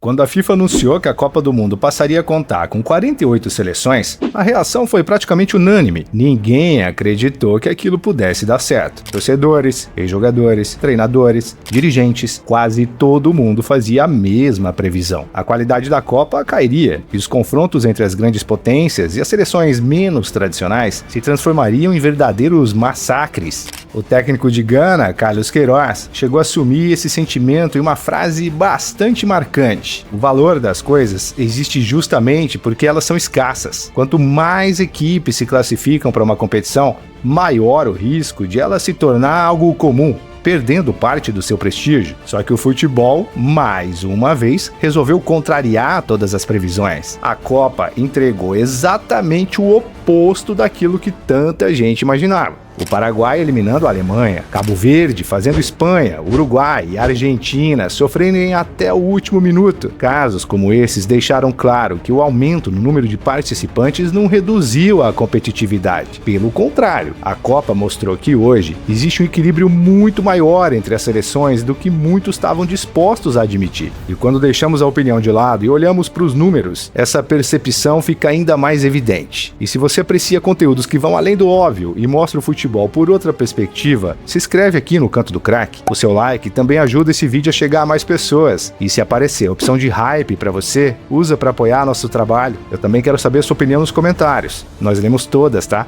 Quando a FIFA anunciou que a Copa do Mundo passaria a contar com 48 seleções, a reação foi praticamente unânime. Ninguém acreditou que aquilo pudesse dar certo. Torcedores, ex-jogadores, treinadores, dirigentes, quase todo mundo fazia a mesma previsão. A qualidade da Copa cairia e os confrontos entre as grandes potências e as seleções menos tradicionais se transformariam em verdadeiros massacres. O técnico de Gana, Carlos Queiroz, chegou a assumir esse sentimento em uma frase bastante marcante. O valor das coisas existe justamente porque elas são escassas. Quanto mais equipes se classificam para uma competição, maior o risco de ela se tornar algo comum, perdendo parte do seu prestígio. Só que o futebol, mais uma vez, resolveu contrariar todas as previsões. A Copa entregou exatamente o oposto daquilo que tanta gente imaginava. O Paraguai eliminando a Alemanha, Cabo Verde fazendo Espanha, Uruguai e Argentina sofrendo em até o último minuto. Casos como esses deixaram claro que o aumento no número de participantes não reduziu a competitividade. Pelo contrário, a Copa mostrou que hoje existe um equilíbrio muito maior entre as seleções do que muitos estavam dispostos a admitir. E quando deixamos a opinião de lado e olhamos para os números, essa percepção fica ainda mais evidente. E se você aprecia conteúdos que vão além do óbvio e mostram o futebol por outra perspectiva, se inscreve aqui no Canto do Crack. O seu like também ajuda esse vídeo a chegar a mais pessoas. E se aparecer a opção de hype para você, usa para apoiar nosso trabalho. Eu também quero saber a sua opinião nos comentários. Nós lemos todas, tá?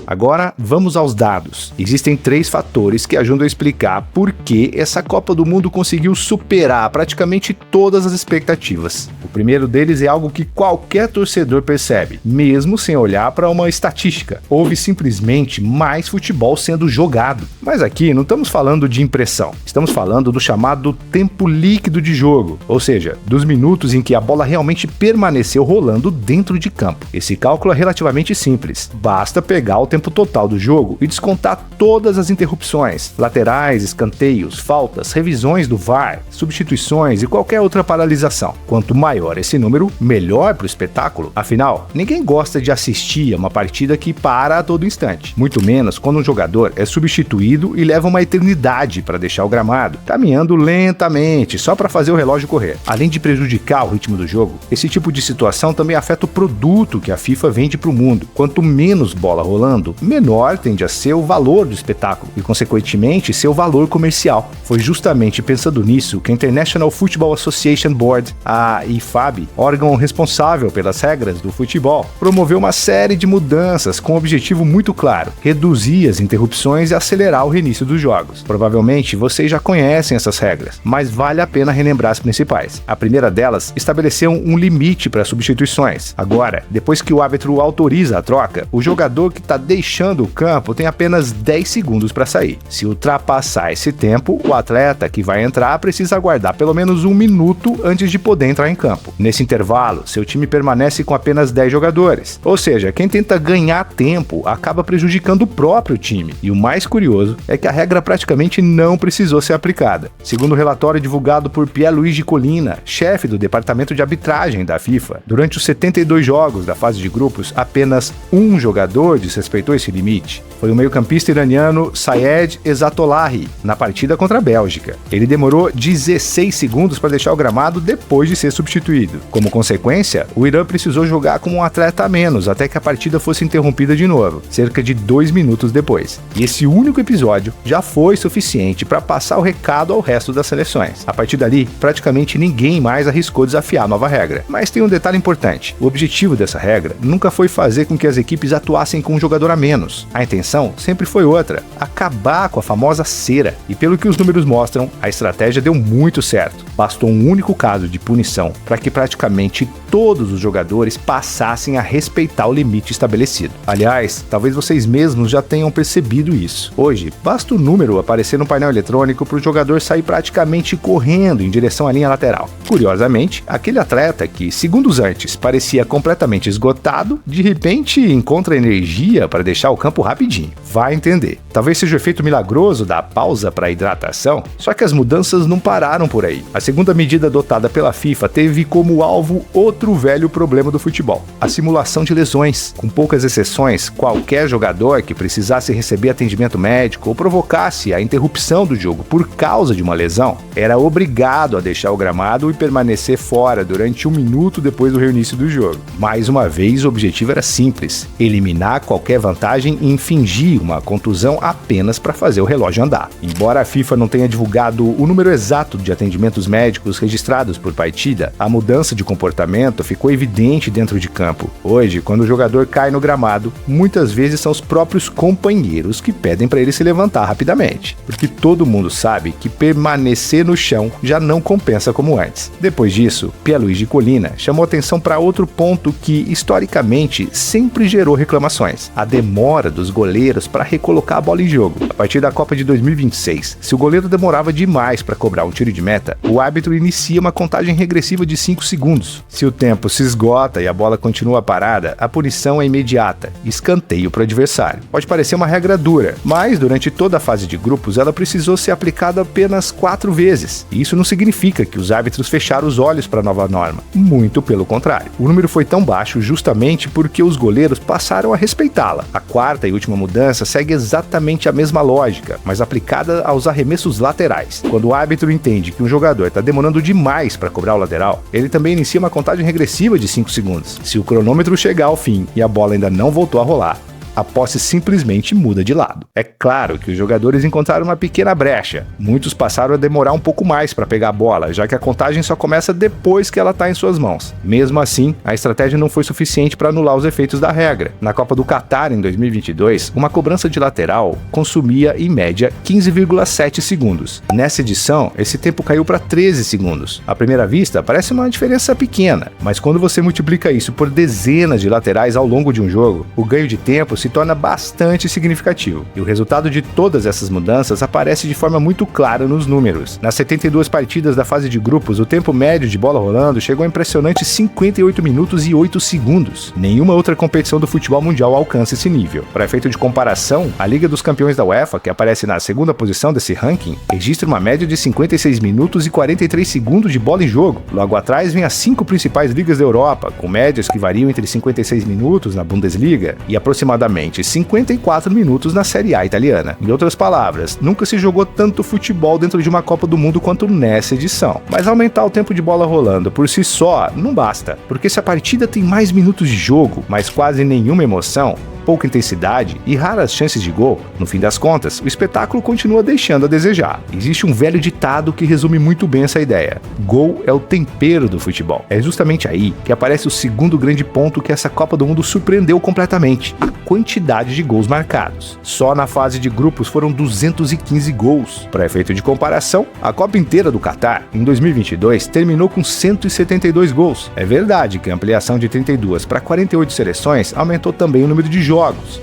Agora, vamos aos dados. Existem 3 fatores que ajudam a explicar por que essa Copa do Mundo conseguiu superar praticamente todas as expectativas. O primeiro deles é algo que qualquer torcedor percebe, mesmo sem olhar para uma estatística. Houve simplesmente mais futebol sendo jogado. Mas aqui não estamos falando de impressão, estamos falando do chamado tempo líquido de jogo, ou seja, dos minutos em que a bola realmente permaneceu rolando dentro de campo. Esse cálculo é relativamente simples, basta pegar o tempo total do jogo e descontar todas as interrupções, laterais, escanteios, faltas, revisões do VAR, substituições e qualquer outra paralisação. Quanto maior esse número, melhor para o espetáculo. Afinal, ninguém gosta de assistir a uma partida que para a todo instante, muito menos quando um jogador é substituído e leva uma eternidade para deixar o gramado, caminhando lentamente só para fazer o relógio correr. Além de prejudicar o ritmo do jogo, esse tipo de situação também afeta o produto que a FIFA vende para o mundo. Quanto menos bola rolando, menor tende a ser o valor do espetáculo e, consequentemente, seu valor comercial. Foi justamente pensando nisso que a International Football Association Board, a IFAB, órgão responsável pelas regras do futebol, promoveu uma série de mudanças com um objetivo muito claro: reduzir as interrupções e acelerar o reinício dos jogos. Provavelmente vocês já conhecem essas regras, mas vale a pena relembrar as principais. A primeira delas estabeleceu um limite para substituições. Agora, depois que o árbitro autoriza a troca, o jogador que está deixando o campo tem apenas 10 segundos para sair. Se ultrapassar esse tempo, o atleta que vai entrar precisa aguardar pelo menos 1 minuto antes de poder entrar em campo. Nesse intervalo, seu time permanece com apenas 10 jogadores. Ou seja, quem tenta ganhar tempo acaba prejudicando o próprio time. E o mais curioso é que a regra praticamente não precisou ser aplicada. Segundo o relatório divulgado por Pierluigi Collina, chefe do departamento de arbitragem da FIFA, durante os 72 jogos da fase de grupos, apenas um jogador desrespeitou esse limite. Foi o meio-campista iraniano Sayed Ezatolahi, na partida contra a Bélgica. Ele demorou 16 segundos para deixar o gramado depois de ser substituído. Como consequência, o Irã precisou jogar com um atleta a menos até que a partida fosse interrompida de novo, cerca de 2 minutos depois. E esse único episódio já foi suficiente para passar o recado ao resto das seleções. A partir dali, praticamente ninguém mais arriscou desafiar a nova regra. Mas tem um detalhe importante: o objetivo dessa regra nunca foi fazer com que as equipes atuassem com um jogador a menos. A intenção sempre foi outra: acabar com a famosa cera. E pelo que os números mostram, a estratégia deu muito certo. Bastou um único caso de punição para que praticamente todos os jogadores passassem a respeitar o limite estabelecido. Aliás, talvez vocês mesmos já tenham percebido isso. Hoje, basta o número aparecer no painel eletrônico para o jogador sair praticamente correndo em direção à linha lateral. Curiosamente, aquele atleta que, segundos antes, parecia completamente esgotado, de repente encontra energia energia para deixar o campo rapidinho. Vai entender. Talvez seja o efeito milagroso da pausa para hidratação, só que as mudanças não pararam por aí. A segunda medida adotada pela FIFA teve como alvo outro velho problema do futebol: a simulação de lesões. Com poucas exceções, qualquer jogador que precisasse receber atendimento médico ou provocasse a interrupção do jogo por causa de uma lesão, era obrigado a deixar o gramado e permanecer fora durante 1 minuto depois do reinício do jogo. Mais uma vez, o objetivo era simples: eliminar qualquer vantagem e infligir uma contusão apenas para fazer o relógio andar. Embora a FIFA não tenha divulgado o número exato de atendimentos médicos registrados por partida, a mudança de comportamento ficou evidente dentro de campo. Hoje, quando o jogador cai no gramado, muitas vezes são os próprios companheiros que pedem para ele se levantar rapidamente, porque todo mundo sabe que permanecer no chão já não compensa como antes. Depois disso, Pierluigi Collina chamou atenção para outro ponto que, historicamente, sempre gerou reclamações: a demora dos goleiros para recolocar a bola em jogo. A partir da Copa de 2026, se o goleiro demorava demais para cobrar um tiro de meta, o árbitro inicia uma contagem regressiva de 5 segundos. Se o tempo se esgota e a bola continua parada, a punição é imediata: escanteio para o adversário. Pode parecer uma regra dura, mas durante toda a fase de grupos ela precisou ser aplicada apenas 4 vezes. E isso não significa que os árbitros fecharam os olhos para a nova norma. Muito pelo contrário. O número foi tão baixo justamente porque os goleiros passaram a respeitá-la. A quarta e última mudança segue exatamente a mesma lógica, mas aplicada aos arremessos laterais. Quando o árbitro entende que um jogador está demorando demais para cobrar o lateral, ele também inicia uma contagem regressiva de 5 segundos. Se o cronômetro chegar ao fim e a bola ainda não voltou a rolar, a posse simplesmente muda de lado. É claro que os jogadores encontraram uma pequena brecha. Muitos passaram a demorar um pouco mais para pegar a bola, já que a contagem só começa depois que ela está em suas mãos. Mesmo assim, a estratégia não foi suficiente para anular os efeitos da regra. Na Copa do Catar, em 2022, uma cobrança de lateral consumia, em média, 15,7 segundos. Nessa edição, esse tempo caiu para 13 segundos. À primeira vista, parece uma diferença pequena, mas quando você multiplica isso por dezenas de laterais ao longo de um jogo, o ganho de tempo se torna bastante significativo. E o resultado de todas essas mudanças aparece de forma muito clara nos números. Nas 72 partidas da fase de grupos, o tempo médio de bola rolando chegou a impressionantes 58 minutos e 8 segundos. Nenhuma outra competição do futebol mundial alcança esse nível. Para efeito de comparação, a Liga dos Campeões da UEFA, que aparece na segunda posição desse ranking, registra uma média de 56 minutos e 43 segundos de bola em jogo. Logo atrás vem as 5 principais ligas da Europa, com médias que variam entre 56 minutos na Bundesliga e aproximadamente 54 minutos na Série A italiana. Em outras palavras, nunca se jogou tanto futebol dentro de uma Copa do Mundo quanto nessa edição. Mas aumentar o tempo de bola rolando por si só não basta, porque se a partida tem mais minutos de jogo, mas quase nenhuma emoção, pouca intensidade e raras chances de gol, no fim das contas, o espetáculo continua deixando a desejar. Existe um velho ditado que resume muito bem essa ideia: gol é o tempero do futebol. É justamente aí que aparece o segundo grande ponto que essa Copa do Mundo surpreendeu completamente: a quantidade de gols marcados. Só na fase de grupos foram 215 gols. Para efeito de comparação, a Copa inteira do Catar, em 2022, terminou com 172 gols. É verdade que a ampliação de 32 para 48 seleções aumentou também o número de jogos.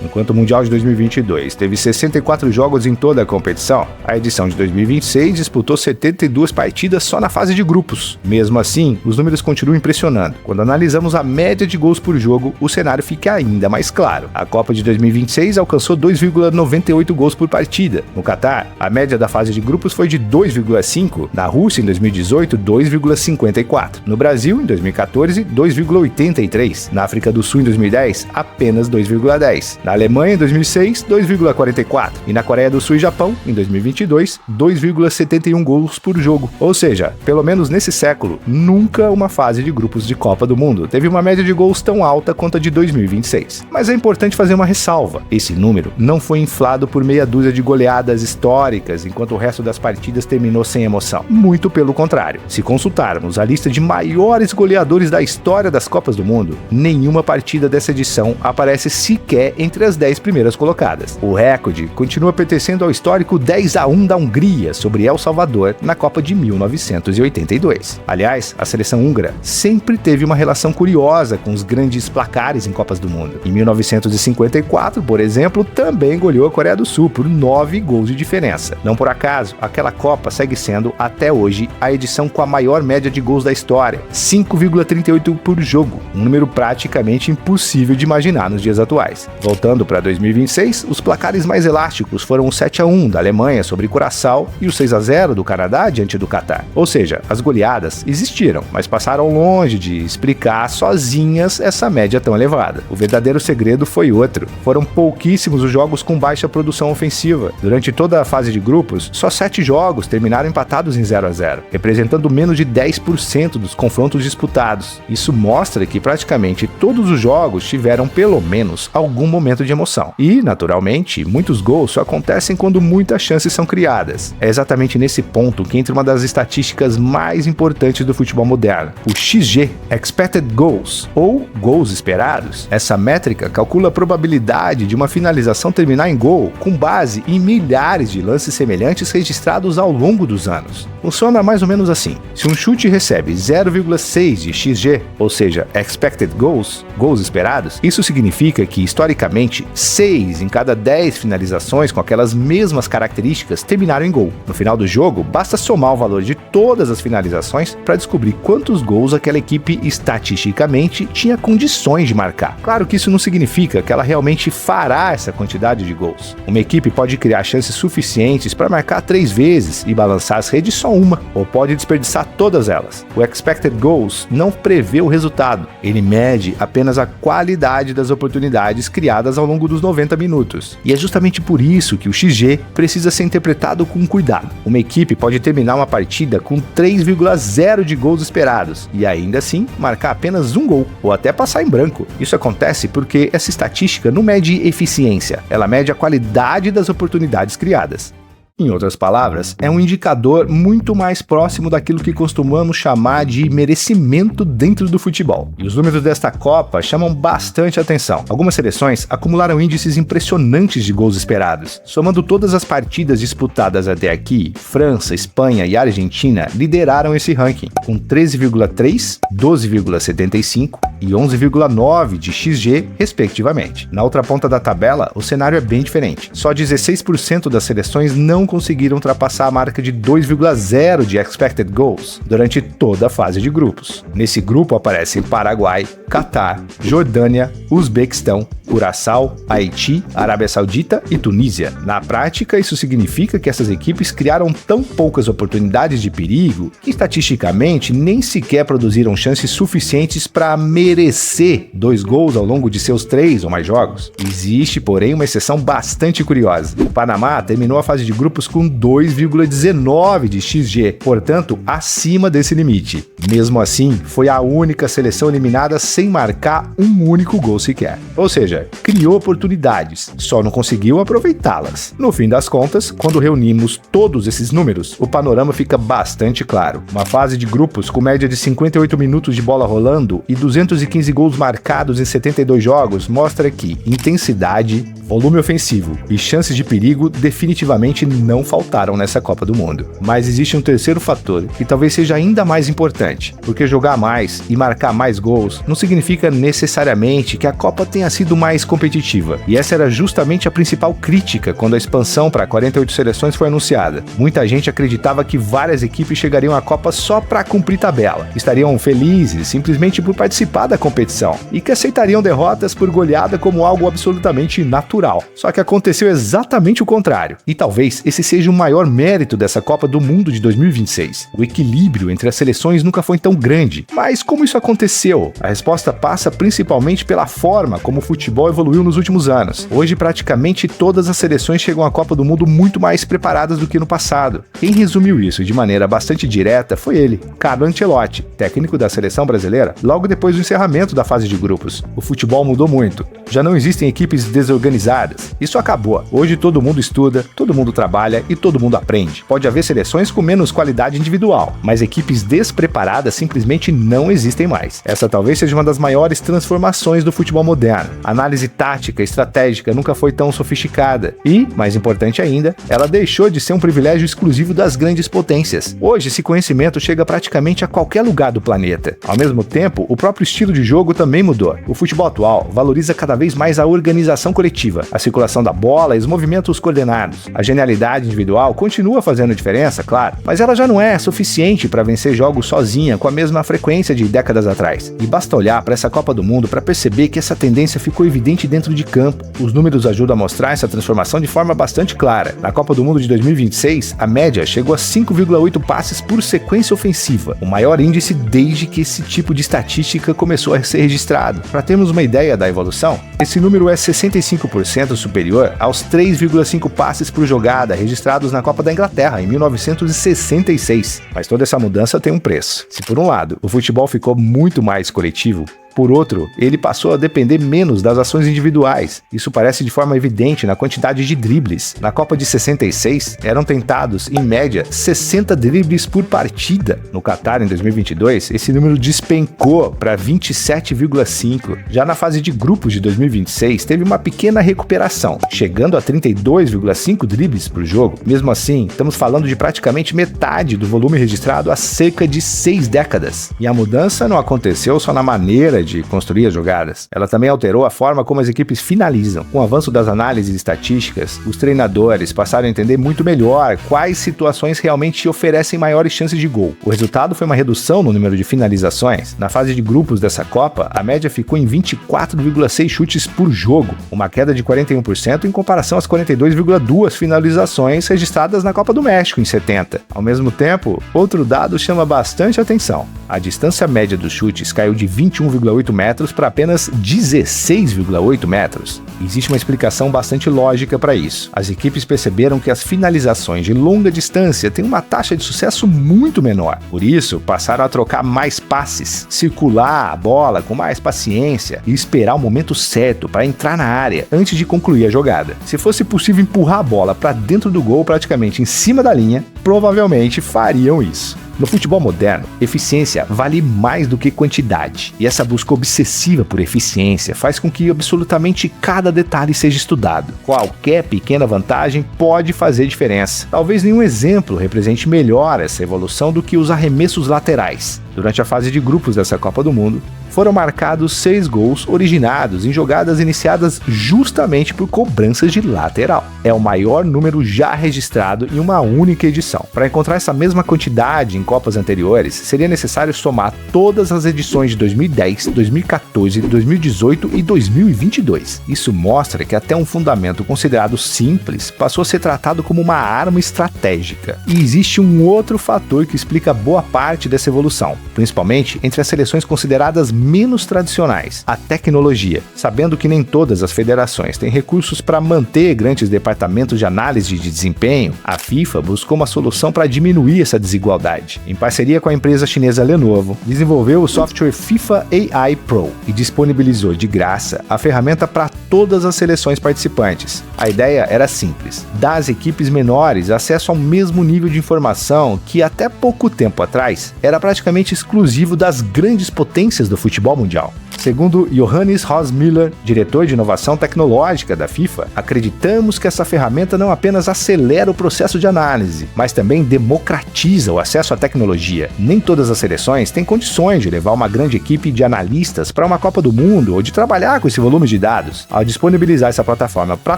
Enquanto o Mundial de 2022 teve 64 jogos em toda a competição, a edição de 2026 disputou 72 partidas só na fase de grupos. Mesmo assim, os números continuam impressionando. Quando analisamos a média de gols por jogo, o cenário fica ainda mais claro. A Copa de 2026 alcançou 2,98 gols por partida. No Catar, a média da fase de grupos foi de 2,5. Na Rússia, em 2018, 2,54. No Brasil, em 2014, 2,83. Na África do Sul, em 2010, apenas 2,10. Na Alemanha, em 2006, 2,44. E na Coreia do Sul e Japão, em 2022, 2,71 gols por jogo. Ou seja, pelo menos nesse século, nunca uma fase de grupos de Copa do Mundo teve uma média de gols tão alta quanto a de 2026. Mas é importante fazer uma ressalva: esse número não foi inflado por meia dúzia de goleadas históricas, enquanto o resto das partidas terminou sem emoção. Muito pelo contrário. Se consultarmos a lista de maiores goleadores da história das Copas do Mundo, nenhuma partida dessa edição aparece sequer entre as 10 primeiras colocadas. O recorde continua pertencendo ao histórico 10-1 da Hungria sobre El Salvador na Copa de 1982. Aliás, a seleção húngara sempre teve uma relação curiosa com os grandes placares em Copas do Mundo. Em 1954, por exemplo, também goleou a Coreia do Sul por 9 gols de diferença. Não por acaso, aquela Copa segue sendo, até hoje, a edição com a maior média de gols da história: 5,38 por jogo, um número praticamente impossível de imaginar nos dias atuais. goleadas. Voltando para 2026, os placares mais elásticos foram o 7-1 da Alemanha sobre Curaçao e o 6-0 do Canadá diante do Catar. Ou seja, as goleadas existiram, mas passaram longe de explicar sozinhas essa média tão elevada. O verdadeiro segredo foi outro. Foram pouquíssimos os jogos com baixa produção ofensiva. Durante toda a fase de grupos, só 7 jogos terminaram empatados em 0-0, representando menos de 10% dos confrontos disputados. Isso mostra que praticamente todos os jogos tiveram pelo menos algum momento de emoção. E, naturalmente, muitos gols só acontecem quando muitas chances são criadas. É exatamente nesse ponto que entra uma das estatísticas mais importantes do futebol moderno, o XG, Expected Goals, ou gols esperados. Essa métrica calcula a probabilidade de uma finalização terminar em gol com base em milhares de lances semelhantes registrados ao longo dos anos. Funciona mais ou menos assim: se um chute recebe 0,6 de XG, ou seja, Expected Goals, gols esperados, isso significa que, historicamente, 6 em cada 10 finalizações com aquelas mesmas características terminaram em gol. No final do jogo, basta somar o valor de todas as finalizações para descobrir quantos gols aquela equipe estatisticamente tinha condições de marcar. Claro que isso não significa que ela realmente fará essa quantidade de gols. Uma equipe pode criar chances suficientes para marcar 3 vezes e balançar as redes só uma, ou pode desperdiçar todas elas. O Expected Goals não prevê o resultado, ele mede apenas a qualidade das oportunidades criadas ao longo dos 90 minutos. E é justamente por isso que o XG precisa ser interpretado com cuidado. Uma equipe pode terminar uma partida com 3,0 de gols esperados e ainda assim marcar apenas um gol, ou até passar em branco. Isso acontece porque essa estatística não mede eficiência, ela mede a qualidade das oportunidades criadas. Em outras palavras, é um indicador muito mais próximo daquilo que costumamos chamar de merecimento dentro do futebol. E os números desta Copa chamam bastante atenção. Algumas seleções acumularam índices impressionantes de gols esperados. Somando todas as partidas disputadas até aqui, França, Espanha e Argentina lideraram esse ranking, com 13,3, 12,75 e 11,9 de XG, respectivamente. Na outra ponta da tabela, o cenário é bem diferente. Só 16% das seleções não conseguiram ultrapassar a marca de 2,0 de Expected Goals durante toda a fase de grupos. Nesse grupo aparecem Paraguai, Catar, Jordânia, Uzbequistão, Curaçao, Haiti, Arábia Saudita e Tunísia. Na prática, isso significa que essas equipes criaram tão poucas oportunidades de perigo que, estatisticamente, nem sequer produziram chances suficientes para merecer 2 gols ao longo de seus 3 ou mais jogos. Existe, porém, uma exceção bastante curiosa. O Panamá terminou a fase de grupos com 2,19 de XG, portanto, acima desse limite. Mesmo assim, foi a única seleção eliminada sem marcar um único gol sequer. Ou seja, criou oportunidades, só não conseguiu aproveitá-las. No fim das contas, quando reunimos todos esses números, o panorama fica bastante claro. Uma fase de grupos com média de 58 minutos de bola rolando e 215 gols marcados em 72 jogos mostra que intensidade, volume ofensivo e chances de perigo definitivamente não faltaram nessa Copa do Mundo. Mas existe um terceiro fator que talvez seja ainda mais importante, porque jogar mais e marcar mais gols não significa necessariamente que a Copa tenha sido mais competitiva. E essa era justamente a principal crítica quando a expansão para 48 seleções foi anunciada. Muita gente acreditava que várias equipes chegariam à Copa só para cumprir tabela, estariam felizes simplesmente por participar da competição e que aceitariam derrotas por goleada como algo absolutamente natural. Só que aconteceu exatamente o contrário. E talvez esse seja o maior mérito dessa Copa do Mundo de 2026. O equilíbrio entre as seleções nunca foi tão grande. Mas como isso aconteceu? A resposta passa principalmente pela forma como o futebol evoluiu nos últimos anos. Hoje, praticamente todas as seleções chegam à Copa do Mundo muito mais preparadas do que no passado. Quem resumiu isso de maneira bastante direta foi ele, Carlo Ancelotti, técnico da seleção brasileira, logo depois do encerramento da fase de grupos. O futebol mudou muito. Já não existem equipes desorganizadas. Isso acabou. Hoje todo mundo estuda, todo mundo trabalha e todo mundo aprende. Pode haver seleções com menos qualidade individual, mas equipes despreparadas simplesmente não existem mais. Essa talvez seja uma das maiores transformações do futebol moderno. A análise tática e estratégica nunca foi tão sofisticada e, mais importante ainda, ela deixou de ser um privilégio exclusivo das grandes potências. Hoje esse conhecimento chega praticamente a qualquer lugar do planeta. Ao mesmo tempo, o próprio estilo estilo de jogo também mudou. O futebol atual valoriza cada vez mais a organização coletiva, a circulação da bola e os movimentos coordenados. A genialidade individual continua fazendo diferença, claro, mas ela já não é suficiente para vencer jogos sozinha com a mesma frequência de décadas atrás. E basta olhar para essa Copa do Mundo para perceber que essa tendência ficou evidente dentro de campo. Os números ajudam a mostrar essa transformação de forma bastante clara. Na Copa do Mundo de 2026, a média chegou a 5,8 passes por sequência ofensiva, o maior índice desde que esse tipo de estatística começou a ser registrado. Para termos uma ideia da evolução, esse número é 65% superior aos 3,5 passes por jogada registrados na Copa da Inglaterra em 1966. Mas toda essa mudança tem um preço. Se por um lado, o futebol ficou muito mais coletivo, por outro, ele passou a depender menos das ações individuais. Isso parece de forma evidente na quantidade de dribles. Na Copa de 66, eram tentados, em média, 60 dribles por partida. No Catar, em 2022, esse número despencou para 27,5. Já na fase de grupos de 2026, teve uma pequena recuperação, chegando a 32,5 dribles por jogo. Mesmo assim, estamos falando de praticamente metade do volume registrado há cerca de 6 décadas. E a mudança não aconteceu só na maneira de construir as jogadas. Ela também alterou a forma como as equipes finalizam. Com o avanço das análises estatísticas, os treinadores passaram a entender muito melhor quais situações realmente oferecem maiores chances de gol. O resultado foi uma redução no número de finalizações. Na fase de grupos dessa Copa, a média ficou em 24,6 chutes por jogo, uma queda de 41% em comparação às 42,2 finalizações registradas na Copa do México em 70. Ao mesmo tempo, outro dado chama bastante atenção. A distância média dos chutes caiu de 21,8 metros para apenas 16,8 metros. Existe uma explicação bastante lógica para isso. As equipes perceberam que as finalizações de longa distância têm uma taxa de sucesso muito menor. Por isso, passaram a trocar mais passes, circular a bola com mais paciência e esperar o momento certo para entrar na área antes de concluir a jogada. Se fosse possível empurrar a bola para dentro do gol praticamente em cima da linha, provavelmente fariam isso. No futebol moderno, eficiência vale mais do que quantidade, e essa busca obsessiva por eficiência faz com que absolutamente cada detalhe seja estudado. Qualquer pequena vantagem pode fazer diferença. Talvez nenhum exemplo represente melhor essa evolução do que os arremessos laterais. Durante a fase de grupos dessa Copa do Mundo, foram marcados 6 gols originados em jogadas iniciadas justamente por cobranças de lateral. É o maior número já registrado em uma única edição. Para encontrar essa mesma quantidade em Copas anteriores, seria necessário somar todas as edições de 2010, 2014, 2018 e 2022. Isso mostra que até um fundamento considerado simples passou a ser tratado como uma arma estratégica. E existe um outro fator que explica boa parte dessa evolução, principalmente entre as seleções consideradas menos tradicionais, a tecnologia. Sabendo que nem todas as federações têm recursos para manter grandes departamentos de análise de desempenho, a FIFA buscou uma solução para diminuir essa desigualdade. Em parceria com a empresa chinesa Lenovo, desenvolveu o software FIFA AI Pro e disponibilizou de graça a ferramenta para todas as seleções participantes. A ideia era simples: dar às equipes menores acesso ao mesmo nível de informação que até pouco tempo atrás era praticamente exclusivo das grandes potências do futebol mundial. Segundo Johannes Hausmüller, diretor de inovação tecnológica da FIFA, acreditamos que essa ferramenta não apenas acelera o processo de análise, mas também democratiza o acesso à tecnologia. Nem todas as seleções têm condições de levar uma grande equipe de analistas para uma Copa do Mundo ou de trabalhar com esse volume de dados. Ao disponibilizar essa plataforma para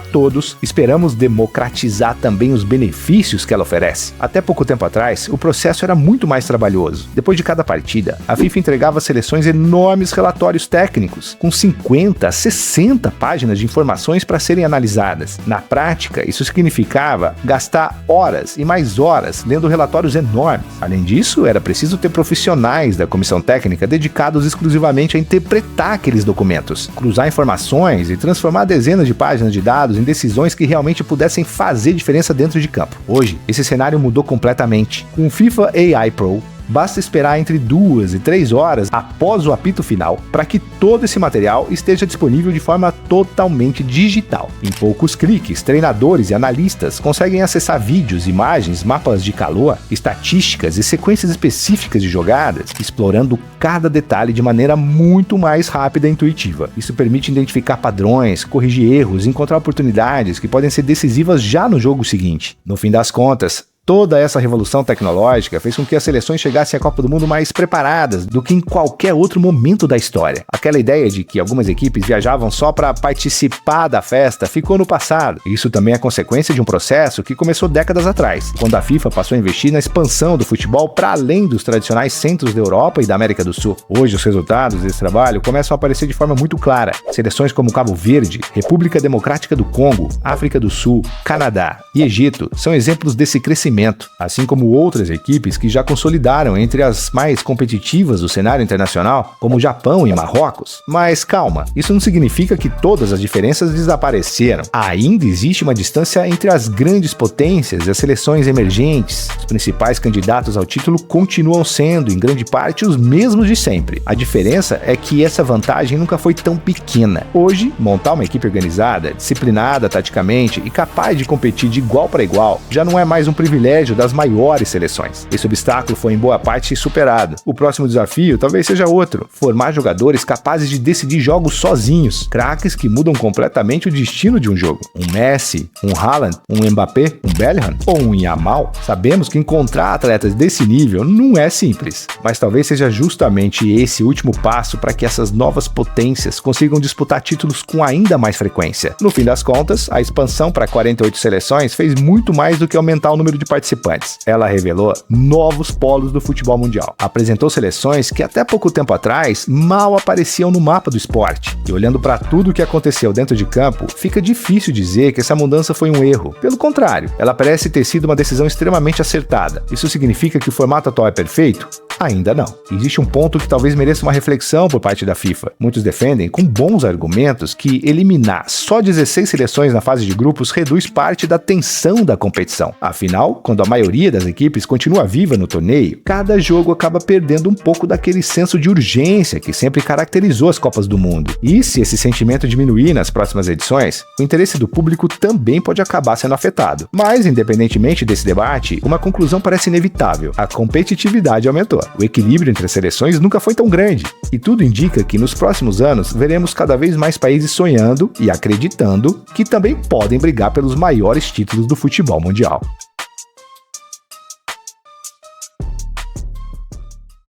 todos, esperamos democratizar também os benefícios que ela oferece. Até pouco tempo atrás, o processo era muito mais trabalhoso. Depois de cada partida, a FIFA entregava às seleções enormes relatórios técnicos, com 50 a 60 páginas de informações para serem analisadas. Na prática, isso significava gastar horas e mais horas lendo relatórios enormes. Além disso, era preciso ter profissionais da comissão técnica dedicados exclusivamente a interpretar aqueles documentos, cruzar informações e transformar dezenas de páginas de dados em decisões que realmente pudessem fazer diferença dentro de campo. Hoje, esse cenário mudou completamente. Com o FIFA AI Pro, basta esperar entre 2 e 3 horas após o apito final para que todo esse material esteja disponível de forma totalmente digital. Em poucos cliques, treinadores e analistas conseguem acessar vídeos, imagens, mapas de calor, estatísticas e sequências específicas de jogadas, explorando cada detalhe de maneira muito mais rápida e intuitiva. Isso permite identificar padrões, corrigir erros e encontrar oportunidades que podem ser decisivas já no jogo seguinte. No fim das contas, Toda essa revolução tecnológica fez com que as seleções chegassem à Copa do Mundo mais preparadas do que em qualquer outro momento da história. Aquela ideia de que algumas equipes viajavam só para participar da festa ficou no passado. Isso também é consequência de um processo que começou décadas atrás, quando a FIFA passou a investir na expansão do futebol para além dos tradicionais centros da Europa e da América do Sul. Hoje, os resultados desse trabalho começam a aparecer de forma muito clara. Seleções como Cabo Verde, República Democrática do Congo, África do Sul, Canadá e Egito são exemplos desse crescimento, assim como outras equipes que já consolidaram entre as mais competitivas do cenário internacional, como Japão e Marrocos. Mas calma, isso não significa que todas as diferenças desapareceram. Ainda existe uma distância entre as grandes potências e as seleções emergentes. Os principais candidatos ao título continuam sendo, em grande parte, os mesmos de sempre. A diferença é que essa vantagem nunca foi tão pequena. Hoje, montar uma equipe organizada, disciplinada taticamente e capaz de competir de igual para igual já não é mais um privilégio das maiores seleções. Esse obstáculo foi em boa parte superado. O próximo desafio talvez seja outro: formar jogadores capazes de decidir jogos sozinhos, craques que mudam completamente o destino de um jogo. Um Messi, um Haaland, um Mbappé, um Bellingham ou um Yamal. Sabemos que encontrar atletas desse nível não é simples, mas talvez seja justamente esse último passo para que essas novas potências consigam disputar títulos com ainda mais frequência. No fim das contas, a expansão para 48 seleções fez muito mais do que aumentar o número de participantes. Ela revelou novos polos do futebol mundial. Apresentou seleções que até pouco tempo atrás mal apareciam no mapa do esporte. E olhando para tudo o que aconteceu dentro de campo, fica difícil dizer que essa mudança foi um erro. Pelo contrário, ela parece ter sido uma decisão extremamente acertada. Isso significa que o formato atual é perfeito? Ainda não. Existe um ponto que talvez mereça uma reflexão por parte da FIFA. Muitos defendem, com bons argumentos, que eliminar só 16 seleções na fase de grupos reduz parte da tensão da competição. Afinal, quando a maioria das equipes continua viva no torneio, cada jogo acaba perdendo um pouco daquele senso de urgência que sempre caracterizou as Copas do Mundo. E se esse sentimento diminuir nas próximas edições, o interesse do público também pode acabar sendo afetado. Mas, independentemente desse debate, uma conclusão parece inevitável: a competitividade aumentou. O equilíbrio entre as seleções nunca foi tão grande, e tudo indica que nos próximos anos veremos cada vez mais países sonhando e acreditando que também podem brigar pelos maiores títulos do futebol mundial.